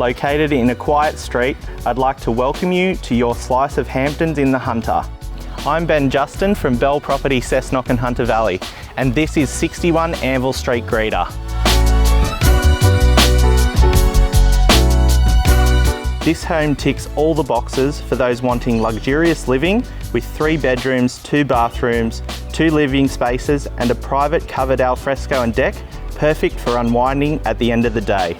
Located in a quiet street, I'd like to welcome you to your slice of Hamptons in the Hunter. I'm Ben Justin from Bell Property, Cessnock and Hunter Valley, and this is 61 Anvil Street, Greta. This home ticks all the boxes for those wanting luxurious living with 3 bedrooms, 2 bathrooms, 2 living spaces and a private covered alfresco and deck, perfect for unwinding at the end of the day.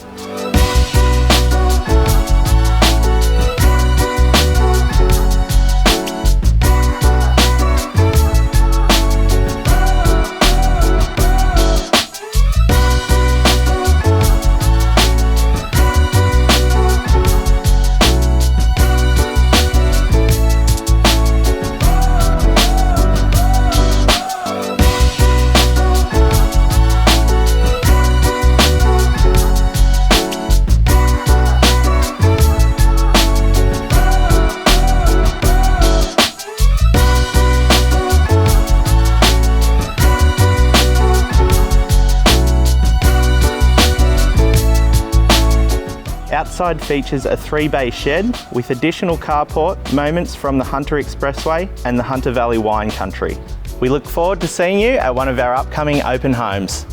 Outside features a 3-bay shed with additional carport, moments from the Hunter Expressway and the Hunter Valley wine country. We look forward to seeing you at one of our upcoming open homes.